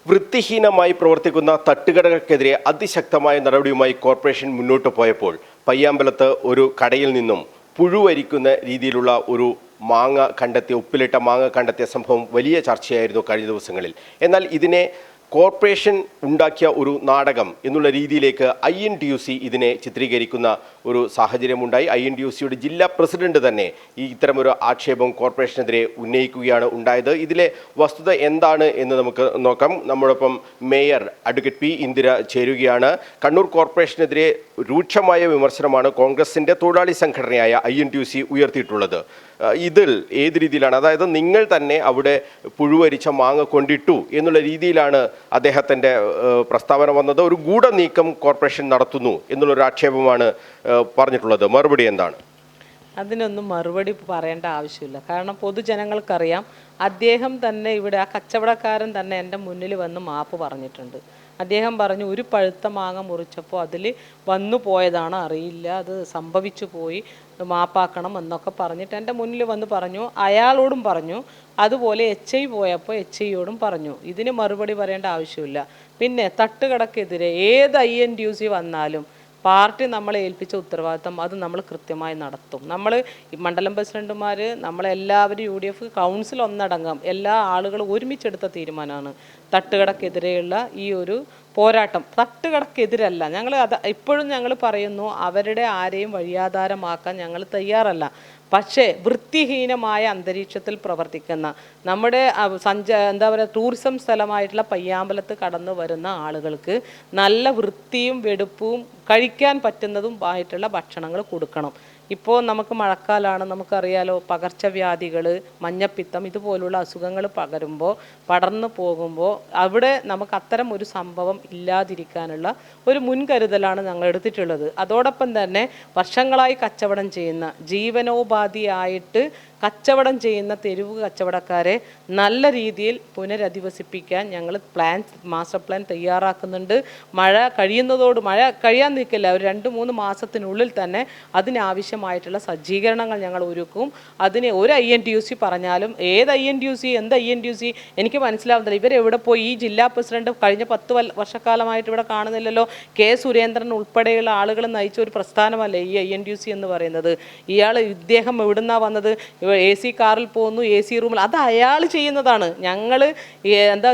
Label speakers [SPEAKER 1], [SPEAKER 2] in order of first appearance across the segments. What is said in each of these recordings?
[SPEAKER 1] വൃത്തിഹീനമായി പ്രവർത്തിക്കുന്ന തട്ടുകടകൾക്കെതിരെ അതിശക്തമായ നടപടിയുമായി കോർപ്പറേഷൻ മുന്നോട്ട് പോയപ്പോൾ പയ്യാമ്പലത്ത് ഒരു കടയിൽ നിന്നും പുഴുവരിക്കുന്ന രീതിയിലുള്ള ഒരു ഉപ്പിലിട്ട മാങ്ങ കണ്ടെത്തിയ സംഭവം വലിയ ചർച്ചയായിരുന്നു കഴിഞ്ഞ ദിവസങ്ങളിൽ. എന്നാൽ ഇതിനെ കോർപ്പറേഷൻ ഉണ്ടാക്കിയ ഒരു നാടകം എന്നുള്ള രീതിയിലേക്ക് INTUC ഇതിനെ ചിത്രീകരിക്കുന്ന ഒരു സാഹചര്യമുണ്ടായി. INTUCയുടെ ജില്ലാ പ്രസിഡന്റ് തന്നെ ഇത്തരമൊരു ആക്ഷേപം കോർപ്പറേഷനെതിരെ ഉന്നയിക്കുകയാണ് ഉണ്ടായത്. ഇതിലെ വസ്തുത എന്താണ് എന്ന് നമുക്ക് നോക്കാം. നമ്മോടൊപ്പം മേയർ അഡ്വക്കേറ്റ് P. ഇന്ദിര ചേരുകയാണ്. കണ്ണൂർ കോർപ്പറേഷനെതിരെ രൂക്ഷമായ വിമർശനമാണ് കോൺഗ്രസിൻ്റെ തൊഴിലാളി സംഘടനയായ INTUC ഉയർത്തിയിട്ടുള്ളത്. ഇതിൽ ഏത് രീതിയിലാണ്, അതായത് നിങ്ങൾ തന്നെ അവിടെ പുഴുവരിച്ച മാങ്ങ കൊണ്ടിട്ടു എന്നുള്ള രീതിയിലാണ് അദ്ദേഹത്തിൻ്റെ പ്രസ്താവന വന്നത്. ഒരു ഗൂഢനീക്കം കോർപ്പറേഷൻ നടത്തുന്നു എന്നുള്ളൊരു ആക്ഷേപമാണ് പറഞ്ഞിട്ടുള്ളത്. മറുപടി എന്താണ്?
[SPEAKER 2] അതിനൊന്നും മറുപടി പറയേണ്ട ആവശ്യമില്ല. കാരണം പൊതുജനങ്ങൾക്കറിയാം, അദ്ദേഹം തന്നെ ഇവിടെ ആ കച്ചവടക്കാരൻ തന്നെ എൻ്റെ മുന്നിൽ വന്ന് മാപ്പ് പറഞ്ഞിട്ടുണ്ട്. അദ്ദേഹം പറഞ്ഞു, ഒരു പഴുത്ത മാങ്ങ മുറിച്ചപ്പോൾ അതിൽ വന്നു പോയതാണ്, അറിയില്ല, അത് സംഭവിച്ചു പോയി, മാപ്പാക്കണം എന്നൊക്കെ പറഞ്ഞിട്ട് എൻ്റെ മുന്നിൽ വന്ന് പറഞ്ഞു. അയാളോടും പറഞ്ഞു, അതുപോലെ HI പോയപ്പോൾ HIയോടും പറഞ്ഞു. ഇതിന് മറുപടി പറയേണ്ട ആവശ്യമില്ല. പിന്നെ തട്ടുകടക്കെതിരെ ഏത് INTUC വന്നാലും പാർട്ടി നമ്മളെ ഏൽപ്പിച്ച ഉത്തരവാദിത്തം അത് നമ്മൾ കൃത്യമായി നടത്തും. നമ്മൾ മണ്ഡലം പ്രസിഡന്റുമാർ, നമ്മളെല്ലാവരും UDF കൗൺസിൽ ഒന്നടങ്കം എല്ലാ ആളുകളും ഒരുമിച്ചെടുത്ത തീരുമാനമാണ് തട്ടുകടക്കെതിരെയുള്ള ഈ ഒരു പോരാട്ടം. തട്ടുകടക്കെതിരല്ല, ഇപ്പോഴും ഞങ്ങൾ പറയുന്നു, അവരുടെ ആരെയും വഴിയാധാരമാക്കാൻ ഞങ്ങൾ തയ്യാറല്ല. പക്ഷേ വൃത്തിഹീനമായ അന്തരീക്ഷത്തിൽ പ്രവർത്തിക്കുന്ന നമ്മുടെ ടൂറിസം സ്ഥലമായിട്ടുള്ള പയ്യാമ്പലത്ത് കടന്നു വരുന്ന ആളുകൾക്ക് നല്ല വൃത്തിയും വെടുപ്പും കഴിക്കാൻ പറ്റുന്നതും ആയിട്ടുള്ള ഭക്ഷണങ്ങൾ കൊടുക്കണം. ഇപ്പോൾ നമുക്ക് മഴക്കാലമാണ്, നമുക്കറിയാലോ, പകർച്ചവ്യാധികൾ, മഞ്ഞപ്പിത്തം ഇതുപോലുള്ള അസുഖങ്ങൾ പടർന്നു പോകുമ്പോൾ അവിടെ നമുക്ക് അത്തരം ഒരു സംഭവം ഇല്ലാതിരിക്കാനുള്ള ഒരു മുൻകരുതലാണ് ഞങ്ങൾ എടുത്തിട്ടുള്ളത്. അതോടൊപ്പം തന്നെ വർഷങ്ങളായി കച്ചവടം ചെയ്യുന്ന, ജീവനോപാധിയായിട്ട് കച്ചവടം ചെയ്യുന്ന തെരുവ് കച്ചവടക്കാരെ നല്ല രീതിയിൽ പുനരധിവസിപ്പിക്കാൻ ഞങ്ങൾ മാസ്റ്റർ പ്ലാൻ തയ്യാറാക്കുന്നുണ്ട്. മഴ കഴിയാൻ നിൽക്കില്ല, ഒരു 2-3 മാസത്തിനുള്ളിൽ തന്നെ അതിനാവശ്യമായിട്ടുള്ള സജ്ജീകരണങ്ങൾ ഞങ്ങൾ ഒരുക്കും. അതിന് ഒരു INTUC പറഞ്ഞാലും, ഏത് INTUC എന്ത് INTUC എനിക്ക് മനസ്സിലാവുന്നില്ല. ഇവരെവിടെ പോയി? ഈ ജില്ലാ പ്രസിഡന്റ് കഴിഞ്ഞ 10 വർഷക്കാലമായിട്ട് ഇവിടെ കാണുന്നില്ലല്ലോ. K. സുരേന്ദ്രൻ ഉൾപ്പെടെയുള്ള ആളുകൾ നയിച്ച ഒരു പ്രസ്ഥാനമല്ലേ ഈ INTUC എന്ന് പറയുന്നത്. ഇദ്ദേഹം എവിടുന്നാ വന്നത്? AC കാറിൽ പോകുന്നു, AC റൂമിൽ, അത് അയാൾ ചെയ്യുന്നതാണ്. ഞങ്ങൾ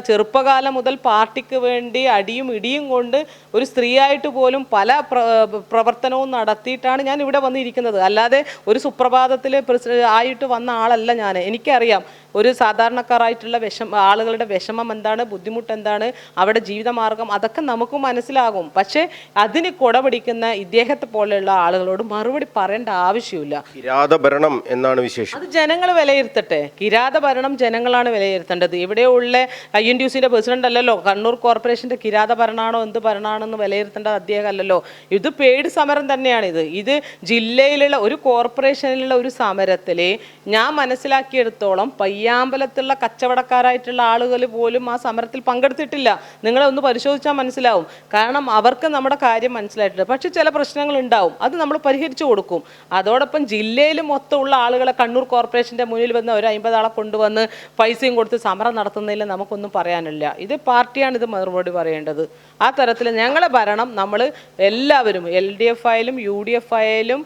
[SPEAKER 2] ചെറുപ്പകാലം മുതൽ പാർട്ടിക്ക് വേണ്ടി അടിയും ഇടിയും കൊണ്ട് ഒരു സ്ത്രീയായിട്ട് പോലും പല പ്രവർത്തനവും നടത്തിയിട്ടാണ് ഞാൻ ഇവിടെ വന്നിരിക്കുന്നത്. അല്ലാതെ ഒരു സുപ്രഭാതത്തിൽ ആയിട്ട് വന്ന ആളല്ല ഞാൻ. എനിക്കറിയാം ഒരു സാധാരണക്കാരായിട്ടുള്ള ആളുകളുടെ വിഷമം എന്താണ്, ബുദ്ധിമുട്ട് എന്താണ്, അവിടെ ജീവിതമാർഗം, അതൊക്കെ നമുക്ക് മനസ്സിലാകും. പക്ഷേ അതിന് കൊടപിടിക്കുന്ന ഇദ്ദേഹത്തെ പോലെയുള്ള ആളുകളോട് മറുപടി പറയേണ്ട ആവശ്യമില്ല.
[SPEAKER 1] കിരാതഭരണം എന്നാണ് വിശേഷം.
[SPEAKER 2] അത് ജനങ്ങൾ വിലയിരുത്തട്ടെ. കിരാതഭരണം ജനങ്ങളാണ് വിലയിരുത്തേണ്ടത്. ഇവിടെയുള്ള INTUCയുടെ പ്രസിഡന്റ് അല്ലല്ലോ, കണ്ണൂർ കോർപ്പറേഷന്റെ കിരാതഭരണമാണോ എന്ത് ഭരണമാണെന്ന് വിലയിരുത്തേണ്ടത് അദ്ദേഹം അല്ലല്ലോ. ഇത് പെയ്ഡ് സമരം തന്നെയാണ്. ഇത് ജില്ലയിലുള്ള ഒരു കോർപ്പറേഷനിലുള്ള ഒരു സമരത്തിൽ ഞാൻ മനസ്സിലാക്കിയെടുത്തോളം പയ്യാമ്പലത്തുള്ള കച്ചവടക്കാരായിട്ടുള്ള ആളുകൾ പോലും ആ സമരത്തിൽ പങ്കെടുത്തിട്ടില്ല. നിങ്ങളൊന്ന് പരിശോധിച്ചാൽ മനസ്സിലാവും. കാരണം അവർക്ക് നമ്മുടെ കാര്യം മനസ്സിലായിട്ടുണ്ട്. പക്ഷെ ചില പ്രശ്നങ്ങൾ ഉണ്ടാവും, അത് നമ്മൾ പരിഹരിച്ചു കൊടുക്കും. അതോടൊപ്പം ജില്ലയിൽ മൊത്തമുള്ള ആളുകളെ കണ്ണൂർ കോർപ്പറേഷൻ്റെ മുന്നിൽ വന്ന് ഒരു 50 ആളെ കൊണ്ടുവന്ന് പൈസയും കൊടുത്ത് സമരം നടത്തുന്നതിൽ നമുക്കൊന്നും പറയാനില്ല. ഇത് പാർട്ടിയാണ് ഇത് മറുപടി പറയേണ്ടത്. ആ തരത്തിൽ ഞങ്ങളെ ഭരണം നമ്മൾ എല്ലാവരും, LDF ആയാലും UDF ആയാലും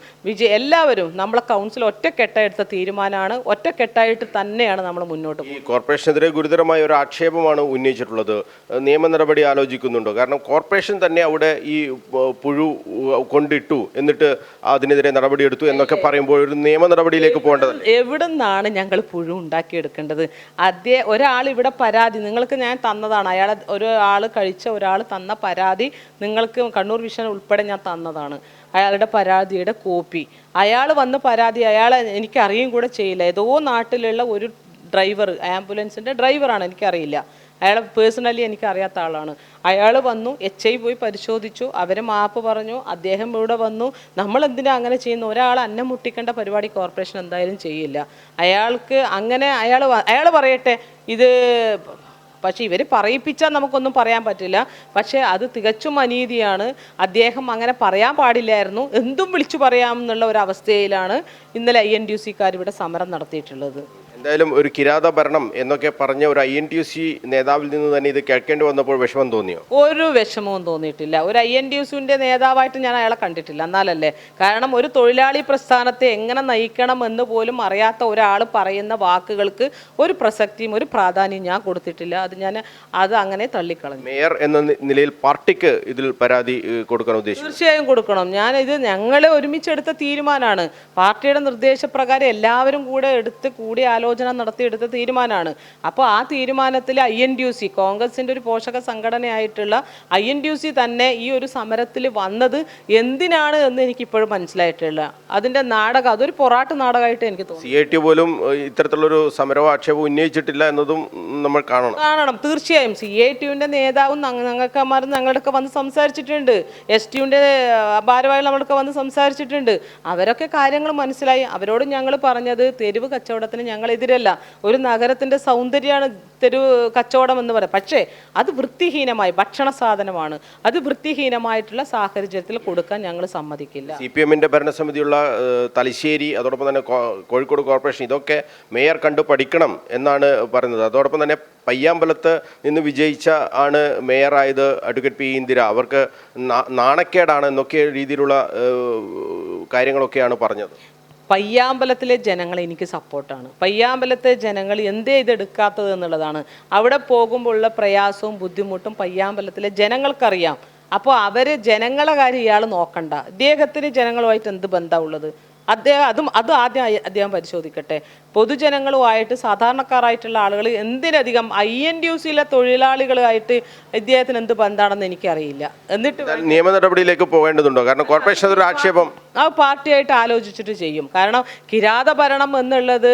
[SPEAKER 2] എല്ലാവരും നമ്മളെ കൗൺസിൽ ഒറ്റക്കെട്ടായെടുത്ത തീരുമാനമാണ്. ഒറ്റക്കെട്ടായിട്ട് തന്നെയാണ് നമ്മൾ മുന്നോട്ട് പോകുന്നത്.
[SPEAKER 1] കോർപ്പറേഷനെതിരെ ഗുരുതരമായ ഒരു ആക്ഷേപമാണ് ഉന്നയിച്ചിട്ടുള്ളത്. നിയമ നടപടി ആലോചിക്കുന്നുണ്ടോ? കാരണം കോർപ്പറേഷൻ തന്നെ അവിടെ ഈ പുഴു കൊണ്ടിട്ടു, എന്നിട്ട് അതിനെതിരെ നടപടിയെടുത്തു എന്നൊക്കെ പറയുമ്പോൾ ഒരു നിയമ നടപടിയിലേക്ക് പോകേണ്ടത്.
[SPEAKER 2] എവിടെ നിന്നാണ് ഞങ്ങൾ പുഴു ഉണ്ടാക്കിയെടുക്കേണ്ടത്? ഒരാൾ ഇവിടെ പരാതി നിങ്ങൾക്ക് ഞാൻ തന്നതാണ്. ഒരാൾ കഴിച്ച ഒരാൾ തന്ന പരാതി നിങ്ങൾക്ക് കണ്ണൂർ വിഷൻ ഉൾപ്പെടെ ഞാൻ തന്നതാണ്. അയാളുടെ പരാതിയുടെ കോപ്പി. അയാൾ വന്ന് പരാതി, എനിക്കറിയും കൂടെ ചെയ്യില്ല. ഏതോ നാട്ടിലുള്ള ഒരു ഡ്രൈവർ, ആംബുലൻസിൻ്റെ ഡ്രൈവറാണ്, എനിക്കറിയില്ല. അയാളെ പേഴ്സണലി എനിക്കറിയാത്ത ആളാണ്. അയാൾ വന്നു, HI പോയി പരിശോധിച്ചു, അവരെ മാപ്പ് പറഞ്ഞു, അദ്ദേഹം ഇവിടെ വന്നു. നമ്മളെന്തിനാ അങ്ങനെ ചെയ്യുന്നു? ഒരാൾ അന്നം മുട്ടിക്കേണ്ട പരിപാടി കോർപ്പറേഷൻ എന്തായാലും ചെയ്യില്ല. അയാൾക്ക് അങ്ങനെ അയാൾ പറയട്ടെ ഇത്. പക്ഷേ ഇവർ പറയിപ്പിച്ചാൽ നമുക്കൊന്നും പറയാൻ പറ്റില്ല. പക്ഷേ അത് തികച്ചും അനീതിയാണ്. അദ്ദേഹം അങ്ങനെ പറയാൻ പാടില്ലായിരുന്നു, എന്തും വിളിച്ചു പറയാമെന്നുള്ള ഒരു അവസ്ഥയിലാണ് ഇന്നലെ INTUCക്കാർ ഇവിടെ സമരം നടത്തിയിട്ടുള്ളത്.
[SPEAKER 1] എന്തായാലും ഒരു കിരാത ഭരണം എന്നൊക്കെ പറഞ്ഞ ഒരു INTUC നേതാവിൽ നിന്ന് തന്നെ ഇത് കേൾക്കേണ്ടി വന്നപ്പോൾ വിഷമം തോന്നിയോ?
[SPEAKER 2] ഒരു വിഷമവും തോന്നിയിട്ടില്ല. ഒരു INTUCന്റെ നേതാവായിട്ട് ഞാൻ അയാളെ കണ്ടിട്ടില്ല. എന്നാലല്ലേ, കാരണം ഒരു തൊഴിലാളി പ്രസ്ഥാനത്തെ എങ്ങനെ നയിക്കണം എന്ന് പോലും അറിയാത്ത ഒരാൾ പറയുന്ന വാക്കുകൾക്ക് ഒരു പ്രസക്തിയും ഒരു പ്രാധാന്യം ഞാൻ കൊടുത്തിട്ടില്ല. അത് അങ്ങനെ തള്ളിക്കളഞ്ഞു.
[SPEAKER 1] മേയർ എന്ന നിലയിൽ പാർട്ടിക്ക് ഇതിൽ പരാതി കൊടുക്കാൻ ഉദ്ദേശിച്ചു?
[SPEAKER 2] തീർച്ചയായും കൊടുക്കണം. ഞങ്ങൾ ഒരുമിച്ചെടുത്ത തീരുമാനമാണ്. പാർട്ടിയുടെ നിർദ്ദേശപ്രകാരം എല്ലാവരും കൂടി ആലോചന നടത്തിയെടുത്ത തീരുമാനമാണ്. അപ്പോൾ ആ തീരുമാനത്തിൽ INTUC, കോൺഗ്രസിൻ്റെ ഒരു പോഷക സംഘടനയായിട്ടുള്ള INTUC തന്നെ ഈ ഒരു സമരത്തിൽ വന്നത് എന്തിനാണ് എന്ന് എനിക്കിപ്പോഴും മനസ്സിലായിട്ടില്ല. അതിൻ്റെ നാടകം, അതൊരു പൊറാട്ട് നാടകമായിട്ട് എനിക്ക് തോന്നുന്നു.
[SPEAKER 1] CIT പോലും ഇത്തരത്തിലുള്ളൊരു സമരവും ആക്ഷേപവും ഉന്നയിച്ചിട്ടില്ല എന്നതും നമ്മൾ കാണണം.
[SPEAKER 2] തീർച്ചയായും CITUവിൻ്റെ നേതാവും ഞങ്ങൾക്കന്മാരും ഞങ്ങളൊക്കെ വന്ന് സംസാരിച്ചിട്ടുണ്ട്. STUവിൻ്റെ ഭാരവാഹികൾ നമ്മളൊക്കെ വന്ന് സംസാരിച്ചിട്ടുണ്ട്. അവരൊക്കെ കാര്യങ്ങൾ മനസ്സിലായി. അവരോട് ഞങ്ങൾ പറഞ്ഞത് തെരുവ് കച്ചവടത്തിന് ഞങ്ങൾ എതിരല്ല. ഒരു നഗരത്തിൻ്റെ സൗന്ദര്യമാണ് തെരുവ് കച്ചവടം എന്ന് പറയുന്നത്. പക്ഷേ അത് വൃത്തിഹീനമായി, ഭക്ഷണ സാധനമാണ്, അത് വൃത്തിഹീനമായിട്ടുള്ള സാഹചര്യത്തിൽ കൊടുക്കാൻ ഞങ്ങൾ സമ്മതിക്കില്ല.
[SPEAKER 1] CPMന്റെ ഭരണസമിതിയുള്ള തലശ്ശേരി, അതോടൊപ്പം തന്നെ കോഴിക്കോട് കോർപ്പറേഷൻ, ഇതൊക്കെ മേയർ കണ്ടു പഠിക്കണം എന്നാണ് പറയുന്നത്. അതോടൊപ്പം തന്നെ പയ്യാമ്പലത്ത് നിന്ന് വിജയിച്ച ആണ് മേയറായത് അഡ്വക്കേറ്റ് P. ഇന്ദിര. അവർക്ക് നാണക്കേടാണ് എന്നൊക്കെ രീതിയിലുള്ള കാര്യങ്ങളൊക്കെയാണ് പറഞ്ഞത്.
[SPEAKER 2] പയ്യാമ്പലത്തിലെ ജനങ്ങൾ എനിക്ക് സപ്പോർട്ടാണ്. പയ്യാമ്പലത്തെ ജനങ്ങൾ എന്തേ ഇതെടുക്കാത്തത് എന്നുള്ളതാണ്. അവിടെ പോകുമ്പോഴുള്ള പ്രയാസവും ബുദ്ധിമുട്ടും പയ്യാമ്പലത്തിലെ ജനങ്ങൾക്കറിയാം. അപ്പോൾ ജനങ്ങളെ കാര്യം ഇയാൾ നോക്കണ്ട. ഇദ്ദേഹത്തിന് ജനങ്ങളുമായിട്ട് എന്ത് ബന്ധമുള്ളത്? അദ്ദേഹം പരിശോധിക്കട്ടെ. പൊതുജനങ്ങളുമായിട്ട്, സാധാരണക്കാരായിട്ടുള്ള ആളുകൾ, എന്തിനധികം INTUCയിലെ തൊഴിലാളികളുമായിട്ട് ഇദ്ദേഹത്തിന് എന്ത് ബന്ധമാണെന്ന് എനിക്കറിയില്ല. എന്നിട്ട്
[SPEAKER 1] നിയമ നടപടിയിലേക്ക് പോകേണ്ടതുണ്ടോ? കാരണം കോർപ്പറേഷൻ ഒരു ആക്ഷേപം
[SPEAKER 2] ആ പാർട്ടിയായിട്ട് ആലോചിച്ചിട്ട് ചെയ്യും. കാരണം കിരാത ഭരണം എന്നുള്ളത്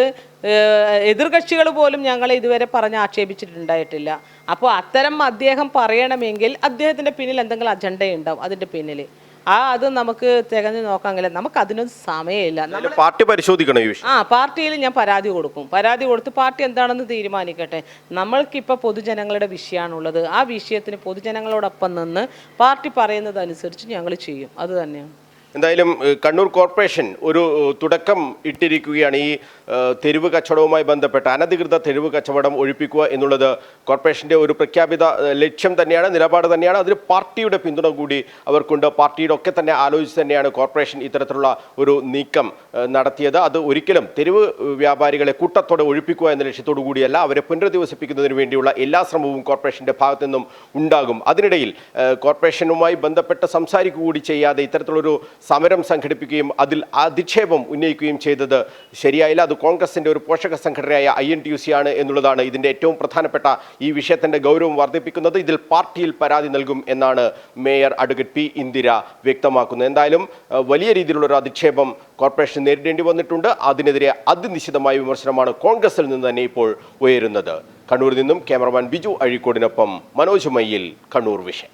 [SPEAKER 2] എതിർകക്ഷികൾ പോലും ഞങ്ങളെ ഇതുവരെ പറഞ്ഞ് ആക്ഷേപിച്ചിട്ടുണ്ടായിട്ടില്ല. അപ്പോൾ അത്തരം അദ്ദേഹം പറയണമെങ്കിൽ അദ്ദേഹത്തിൻ്റെ പിന്നിൽ എന്തെങ്കിലും അജണ്ടയുണ്ടാവും. അതിൻ്റെ പിന്നിൽ അത് നമുക്ക് തികഞ്ഞു നോക്കാമെങ്കിൽ നമുക്ക് അതിനൊന്നും സമയമില്ല.
[SPEAKER 1] പാർട്ടി പരിശോധിക്കണം ഈ വിഷയം.
[SPEAKER 2] പാർട്ടിയിൽ ഞാൻ പരാതി കൊടുക്കും. പരാതി കൊടുത്ത് പാർട്ടി എന്താണെന്ന് തീരുമാനിക്കട്ടെ. നമ്മൾക്കിപ്പോൾ പൊതുജനങ്ങളുടെ വിഷയമാണുള്ളത്. ആ വിഷയത്തിന് പൊതുജനങ്ങളോടൊപ്പം നിന്ന് പാർട്ടി പറയുന്നത് അനുസരിച്ച് ഞങ്ങൾ ചെയ്യും. അത് തന്നെയാണ്.
[SPEAKER 1] എന്തായാലും കണ്ണൂർ കോർപ്പറേഷൻ ഒരു തുടക്കം ഇട്ടിരിക്കുകയാണ്. ഈ തെരുവ് കച്ചവടവുമായി ബന്ധപ്പെട്ട് അനധികൃത തെരുവ് കച്ചവടം ഒഴിപ്പിക്കുക എന്നുള്ളത് കോർപ്പറേഷൻ്റെ ഒരു പ്രഖ്യാപിത ലക്ഷ്യം തന്നെയാണ്, നിലപാട് തന്നെയാണ്. അതിന് പാർട്ടിയുടെ പിന്തുണ കൂടി അവർക്കുണ്ട്. പാർട്ടിയുടെ ഒക്കെ തന്നെ ആലോചിച്ച് തന്നെയാണ് കോർപ്പറേഷൻ ഇത്തരത്തിലുള്ള ഒരു നീക്കം നടത്തിയത്. അത് ഒരിക്കലും തെരുവ് വ്യാപാരികളെ കൂട്ടത്തോടെ ഒഴിപ്പിക്കുക എന്ന ലക്ഷ്യത്തോടു കൂടിയല്ല, അവരെ പുനരധിവസിപ്പിക്കുന്നതിന് വേണ്ടിയുള്ള എല്ലാ ശ്രമവും കോർപ്പറേഷൻ്റെ ഭാഗത്തു നിന്നും ഉണ്ടാകും. അതിനിടയിൽ കോർപ്പറേഷനുമായി ബന്ധപ്പെട്ട് സംസാരിക്കുക കൂടി ചെയ്യാതെ ഇത്തരത്തിലൊരു സമരം സംഘടിപ്പിക്കുകയും അതിൽ അധിക്ഷേപം ഉന്നയിക്കുകയും ചെയ്തത് ശരിയായില്ല. അത് കോൺഗ്രസിൻ്റെ ഒരു പോഷക സംഘടനയായ INTUC ആണ് എന്നുള്ളതാണ് ഇതിൻ്റെ ഏറ്റവും പ്രധാനപ്പെട്ട ഈ വിഷയത്തിൻ്റെ ഗൗരവം വർദ്ധിപ്പിക്കുന്നത്. ഇതിൽ പാർട്ടിയിൽ പരാതി നൽകും എന്നാണ് മേയർ അഡ്വക്കേറ്റ് P. ഇന്ദിര വ്യക്തമാക്കുന്നത്. എന്തായാലും വലിയ രീതിയിലുള്ളൊരു അധിക്ഷേപം കോർപ്പറേഷൻ നേരിടേണ്ടി വന്നിട്ടുണ്ട്. അതിനെതിരെ അതിനിശിതമായ വിമർശനമാണ് കോൺഗ്രസിൽ നിന്ന് തന്നെ ഇപ്പോൾ ഉയരുന്നത്. കണ്ണൂരിൽ നിന്നും ക്യാമറമാൻ ബിജു അഴീക്കോടിനൊപ്പം മനോജ് മയ്യിൽ, കണ്ണൂർ വിഷൻ.